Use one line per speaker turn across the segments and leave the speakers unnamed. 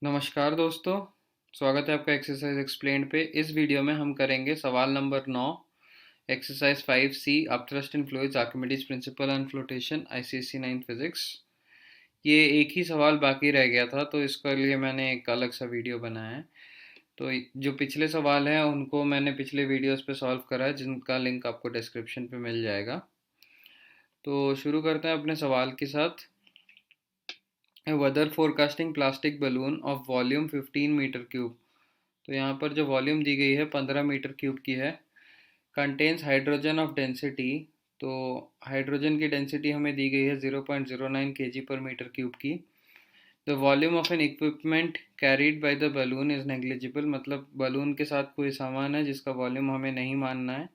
नमस्कार दोस्तों, स्वागत है आपका एक्सरसाइज एक्सप्लेन्ड पे। इस वीडियो में हम करेंगे सवाल number 9, exercise 5C, upthrust in fluids, Archimedes principal and flotation, ICSE 9th physics. ये एक ही सवाल बाकी रह गया था, तो इसके लिए मैंने एक अलग सा वीडियो बनाया है। तो जो पिछले सवाल हैं उनको मैंने पिछले वीडियोस पे सॉल्व करा है, जिनका लिंक आपको डिस्क्रिप्शन पे मिल जाएगा। तो शुरू करते हैं अपने सवाल के साथ। Weather forecasting plastic balloon of volume 15 metre cube. तो यहाँ पर जो वॉल्यूम दी गई है 15 मीटर क्यूब की है। Contains hydrogen of density. तो हाइड्रोजन की डेंसिटी हमें दी गई है 0.09 kg पर मीटर क्यूब की। The volume of N equipment carried by the balloon is negligible, मतलब बलून के साथ कोई सामान है जिसका वॉल्यूम हमें नहीं मानना है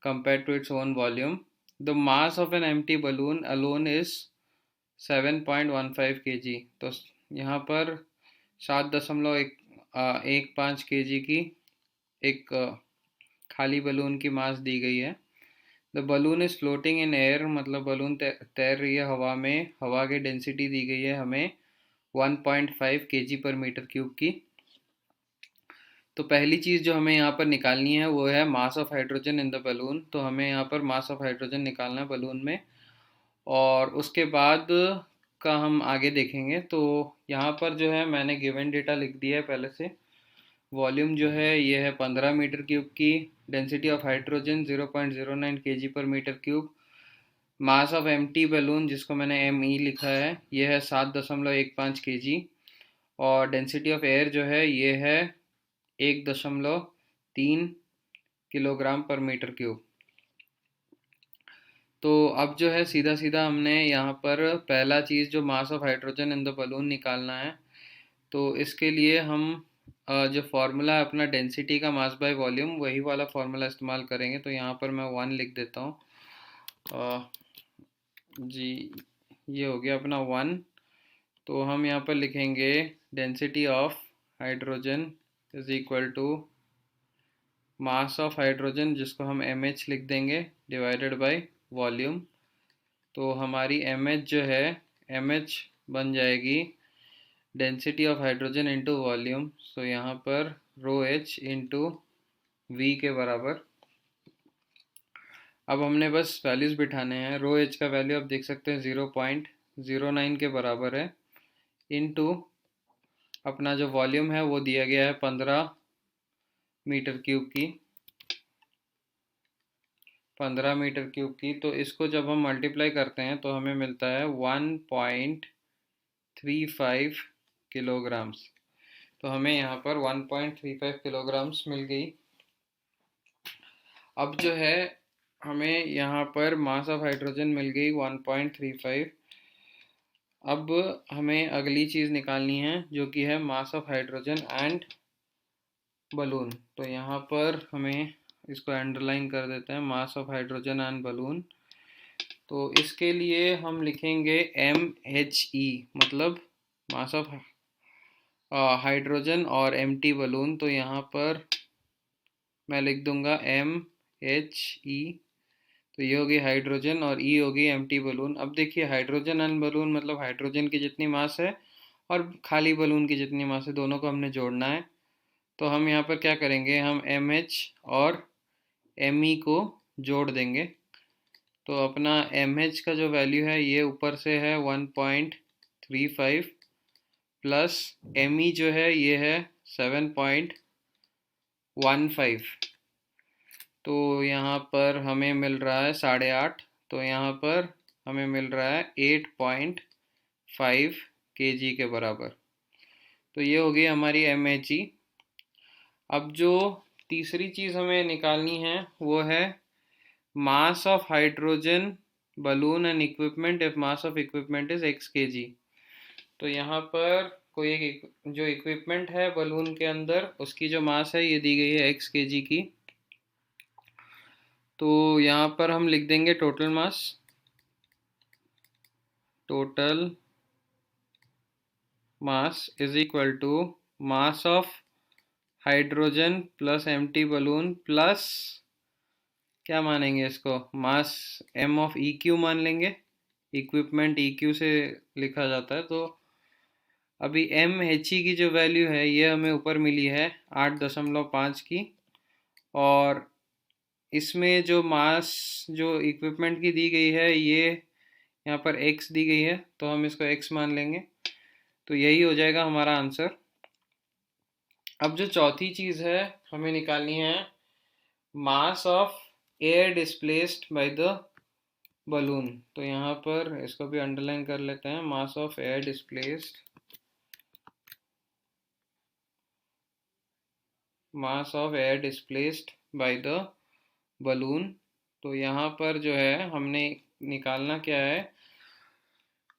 compare to its own volume. The mass of an empty balloon alone is 7.15 kg। तो यहाँ पर 7.15 kg की एक खाली बलून की मास दी गई है। The balloon is floating in air, मतलब बलून तैर रही है हवा में। हवा की डेंसिटी दी गई है हमें 1.5 kg पर मीटर क्यूब की। तो पहली चीज़ जो हमें यहाँ पर निकालनी है वो है मास of hydrogen in the balloon. तो हमें यहाँ पर मास ऑफ हाइड्रोजन निकालना है बलून में, और उसके बाद का हम आगे देखेंगे। तो यहाँ पर जो है मैंने गिवन डेटा लिख दिया है पहले से। वॉल्यूम जो है ये है 15 मीटर क्यूब की। Density of hydrogen 0.09 kg per metre cube. Mass of empty balloon, जिसको मैंने ME लिखा है, ये है 7.15 kg। और डेंसिटी ऑफ एयर जो है ये है 1.3 किलोग्राम पर मीटर क्यूब। तो अब जो है सीधा सीधा हमने यहाँ पर पहला चीज़ जो मास of hydrogen in the balloon निकालना है। तो इसके लिए हम जो फार्मूला है अपना डेंसिटी का मास बाय वॉल्यूम, वही वाला फार्मूला इस्तेमाल करेंगे। तो यहाँ पर मैं 1 लिख देता हूँ। जी, ये हो गया अपना 1। तो हम यहाँ पर लिखेंगे density of hydrogen is equal to mass of hydrogen, जिसको हम MH लिख देंगे, डिवाइडेड बाय वॉल्यूम। तो हमारी MH जो है, MH बन जाएगी density of hydrogen into volume. So यहाँ पर ρH इंटू V के बराबर। अब हमने बस वैल्यूज़ बिठाने हैं। ρH का वैल्यू आप देख सकते हैं 0.09 के बराबर है, इंटू अपना जो वॉल्यूम है वो दिया गया है 15 मीटर क्यूब की। 15 मीटर क्यूब की, तो इसको जब हम मल्टीप्लाई करते हैं तो हमें मिलता है 1.35 किलोग्राम्स। तो हमें यहाँ पर 1.35 किलोग्राम्स मिल गई। अब जो है हमें यहाँ पर मास ऑफ हाइड्रोजन मिल गई 1.35। अब हमें अगली चीज़ निकालनी है जो कि है मास ऑफ हाइड्रोजन एंड बलून। तो यहाँ पर हमें इसको अंडरलाइन कर देते हैं, मास ऑफ हाइड्रोजन एंड बलून। तो इसके लिए हम लिखेंगे MHE, मतलब मास ऑफ हाइड्रोजन और एम्प्टी बलून। तो यहाँ पर मैं लिख दूंगा MHE। तो ये होगी हाइड्रोजन और E होगी एम्प्टी बलून। अब देखिए, हाइड्रोजन एंड बलून मतलब हाइड्रोजन की जितनी मास है और खाली बलून की जितनी मास है, दोनों को हमने जोड़ना है। तो हम यहाँ पर क्या करेंगे, हम MH और ME को जोड़ देंगे। तो अपना MH का जो वैल्यू है ये ऊपर से है 1.35, प्लस ME जो है ये है 7.15। तो यहाँ पर हमें मिल रहा है 8.5। तो यहाँ पर हमें मिल रहा है 8.5 kg के बराबर। तो ये हो गई हमारी MHE। अब जो तीसरी चीज़ हमें निकालनी है वो है मास of hydrogen balloon and equipment if mass of equipment is x kg। तो यहाँ पर कोई एक जो इक्विपमेंट है बलून के अंदर, उसकी जो मास है ये दी गई है x kg की। तो यहाँ पर हम लिख देंगे total mass. Total mass is equal to mass of hydrogen plus empty balloon plus, क्या मानेंगे इसको, मास M ऑफ EQ मान लेंगे। इक्विपमेंट EQ से लिखा जाता है। तो अभी एम एच ई की जो वैल्यू है ये हमें ऊपर मिली है 8.5 की, और इसमें जो मास जो इक्विपमेंट की दी गई है ये यहाँ पर एक्स दी गई है, तो हम इसको एक्स मान लेंगे। तो यही हो जाएगा हमारा आंसर। अब जो चौथी चीज़ है हमें निकालनी है, mass of air displaced by the balloon. तो यहाँ पर इसको भी अंडरलाइन कर लेते हैं, mass of air displaced, mass of air displaced by the balloon. तो यहाँ पर जो है हमने निकालना क्या है,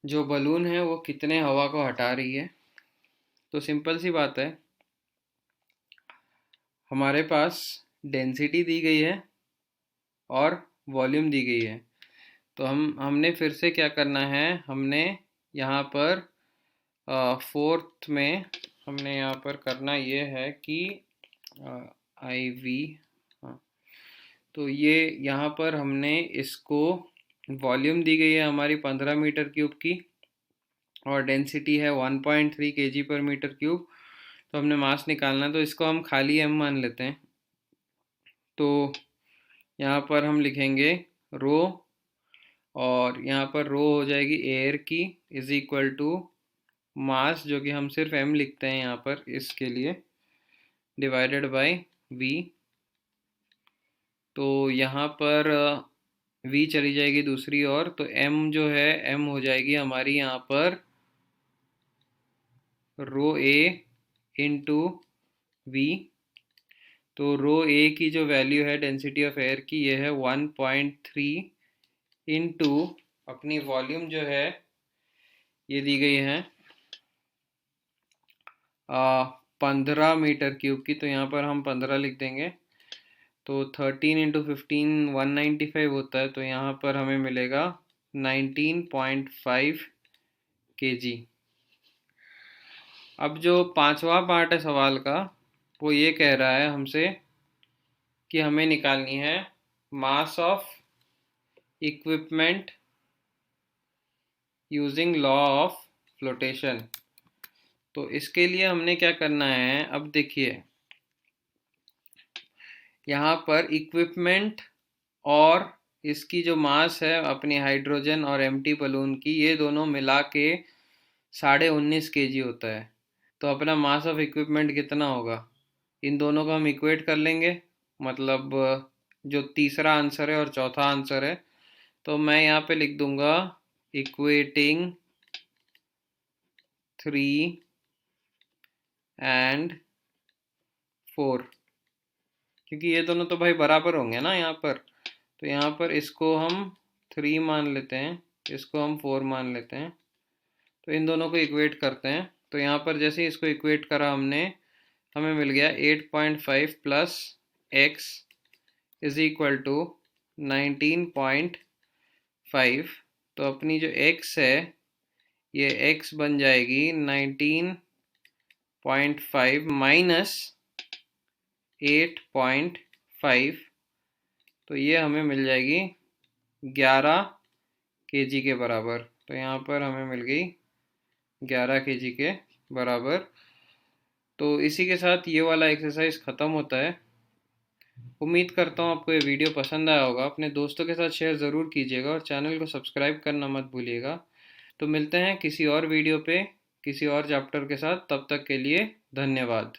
जो बलून है वो कितने हवा को हटा रही है। तो सिंपल सी बात है, हमारे पास डेंसिटी दी गई है और वॉल्यूम दी गई है। तो हमने फिर से क्या करना है, हमने यहाँ पर फोर्थ में हमने यहाँ पर करना ये है कि आई वी, हाँ, तो ये यहाँ पर हमने इसको, वॉल्यूम दी गई है हमारी 15 मीटर क्यूब की और डेंसिटी है 1.3 kg पर मीटर क्यूब। तो हमने मास निकालना है, तो इसको हम खाली m मान लेते हैं। तो यहाँ पर हम लिखेंगे रो, और यहाँ पर रो हो जाएगी एयर की, इज इक्वल टू मास, जो कि हम सिर्फ m लिखते हैं यहाँ पर इसके लिए, डिवाइडेड बाय v। तो यहाँ पर v चली जाएगी दूसरी ओर, तो m जो है m हो जाएगी हमारी यहाँ पर रो ए इंटू वी। तो रो ए की जो वैल्यू है डेंसिटी ऑफ एयर की, ये है 1.3 इंटू अपनी वॉल्यूम जो है ये दी गई है 15 मीटर क्यूब की। तो यहाँ पर हम 15 लिख देंगे। तो 13 इंटू 15 195 होता है, तो यहाँ पर हमें मिलेगा 19.5 kg। अब जो पांचवा पार्ट है सवाल का, वो ये कह रहा है हमसे कि हमें निकालनी है mass of equipment using law of flotation. तो इसके लिए हमने क्या करना है, अब देखिए यहाँ पर इक्विपमेंट और इसकी जो मास है अपनी हाइड्रोजन और एम्प्टी बलून की, ये दोनों मिला के 19.5 kg होता है। तो अपना मास ऑफ इक्विपमेंट कितना होगा, इन दोनों को हम इक्वेट कर लेंगे, मतलब जो तीसरा आंसर है और चौथा आंसर है। तो मैं यहाँ पे लिख दूंगा इक्वेटिंग 3 एंड 4, क्योंकि ये दोनों तो भाई बराबर होंगे ना यहाँ पर। तो यहाँ पर इसको हम 3 मान लेते हैं, इसको हम 4 मान लेते हैं। तो इन दोनों को इक्वेट करते हैं। तो यहाँ पर जैसे इसको इक्वेट करा हमने, हमें मिल गया 8.5 plus X is equal to 19.5। तो अपनी जो x है ये x बन जाएगी 19.5 माइनस 8.5। तो ये हमें मिल जाएगी 11 kg के बराबर। तो यहाँ पर हमें मिल गई 11 kg के बराबर। तो इसी के साथ ये वाला एक्सरसाइज ख़त्म होता है। उम्मीद करता हूँ आपको ये वीडियो पसंद आया होगा। अपने दोस्तों के साथ शेयर ज़रूर कीजिएगा और चैनल को सब्सक्राइब करना मत भूलिएगा। तो मिलते हैं किसी और वीडियो पे किसी और चैप्टर के साथ, तब तक के लिए धन्यवाद।